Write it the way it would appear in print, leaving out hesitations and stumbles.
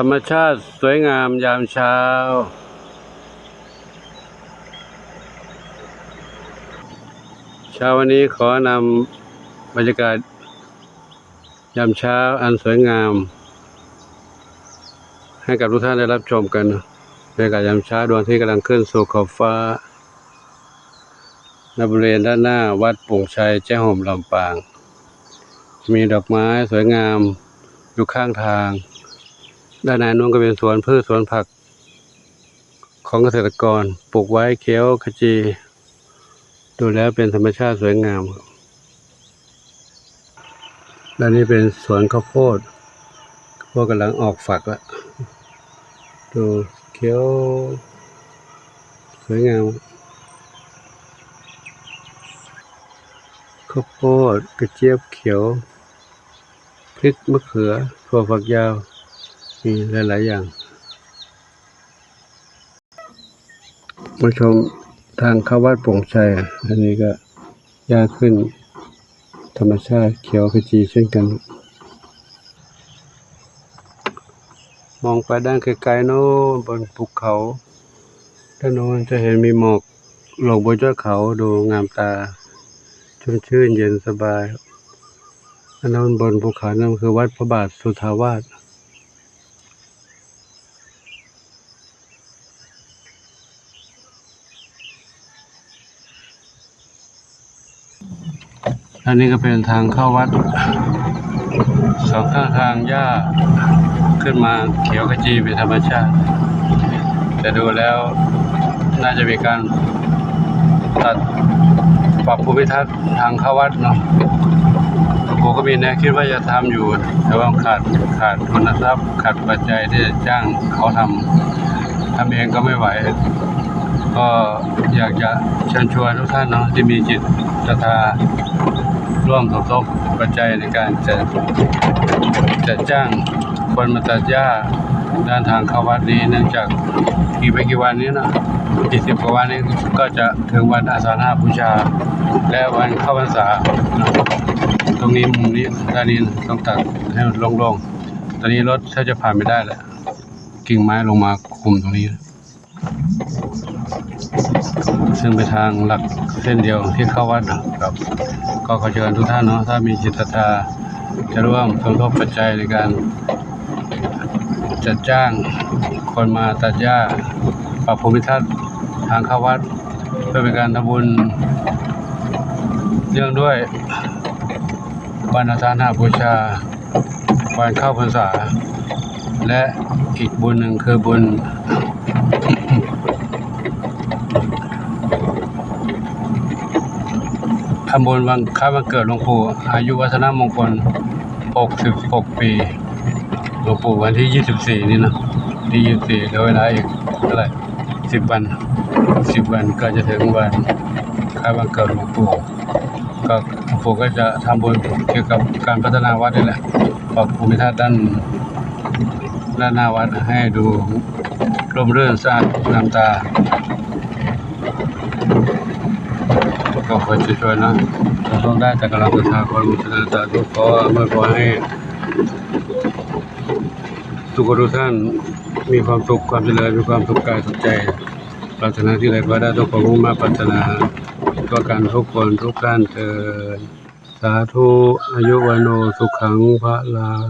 ธรรมชาติสวยงามยามเช้าวันนี้ขอนำบรรยากาศยามเช้าอันสวยงามให้กับทุกท่านได้รับชมกันบรรยากาศยามเช้าดวงอาทิตย์กำลังขึ้นสู่ขอบฟ้าณบริเวณด้านหน้าวัดโป่งชัยแจ้ห่มลำปางมีดอกไม้สวยงามอยู่ข้างทางด้านในนู้นก็เป็นสวนพืชสวนผักของเกษตรกรปลูกไว้เขียวขจีดูแล้วเป็นธรรมชาติสวยงามด้านนี้เป็นสวนข้าวโพดกำลังออกฝักแล้วดูเขียวสวยงามข้าวโพดกระเจี๊ยบเขียวพริกมะเขือถั่วฝักยาวมีหลายๆอย่างมาชมทางเข้าวัดโป่งชัยอันนี้ก็ยากขึ้นธรรมชาติเขียวขจีเช่นกันมองไปด้านไกลๆโน้นบนภูเขาด้านโน้นจะเห็นมีหมอกลงบนยอดเขาดูงามตาชุ่มชื่นเย็นสบายอันนั้นบนภูเขานั่นคือวัดพระบาทสุทธาวาสอันนี้ก็เป็นทางเข้าวัดสองข้างทางหญ้าขึ้นมาเขียวขจีเป็นธรรมชาติแต่ดูแล้วน่าจะมีการตัดปรับภูมิทัศน์ทางเข้าวัดเนาะผมก็มีแนวคิดว่าจะทำอยู่แต่ว่าขาดทุนทรัพย์ขาดปัจจัยที่จะจ้างเขาทำเองก็ไม่ไหวก็อยากจะเชิญชวนทุกท่านเนาะที่มีจิตศรัทธาร่วมสมทบปัจจัยในการจะจ้างคนมาตัดหญ้าด้านทางเข้าวัดนี้เนื่องจากอีกไม่กี่วันนี้นะอีก10 กว่าวันนี้ก็จะถึงวันอาสาฬหบูชาและวันเข้าพรรษาตรงนี้มุมนี้ด้านนี้ต้องตัดให้มันโล่งๆตอนนี้รถถ้าจะผ่านไม่ได้แหละกิ่งไม้ลงมาคุมตรงนี้ซึ่งเป็นทางหลักเส้นเดียวที่เข้าวัดครับก็ขอเชิญทุกท่านเนาะถ้ามีจิตศรัทธาจะร่วมสมทบปัจจัยในการจัดจ้างคนมาตัดหญ้าปรับภูมิทัศน์ทางเข้าวัดเพื่อเป็นการทำบุญเนื่องด้วยวันอาสาฬหบูชาวันเข้าพรรษาและอีกบุญหนึ่งคือบุญทำบุญวันคล้ายวันเกิดหลวงปู่อายุวัฒนมงคล66 ปีหลวงปู่วันที่24นี่นะที่24เหลือเวลาอีกเท่าไหร่10 วันก็จะถึงวันคล้ายวันเกิดหลวงปู่ก็หลวงปู่ก็จะทำบุญเกี่ยวกับการพัฒนาวัดนี่แหละปรับภูมิทัศน์ด้านหน้าวัดให้ดูร่มรื่นสะอาดงามตาก็ขอเชิญชวนนะต้องได้จากกำลังศรัทธาความมุสลิมทุกขอเมื่อขอให้ทุกคนทุกท่านมีความสุขความเจริญมีความสุขกายสุขใจปรารถนาที่ใดก็ได้ทุกคนมุ่งมาปรารถนาก็การทุกคนทุกท่านเถิดสาธุอายุวันโนสุขังพระลัง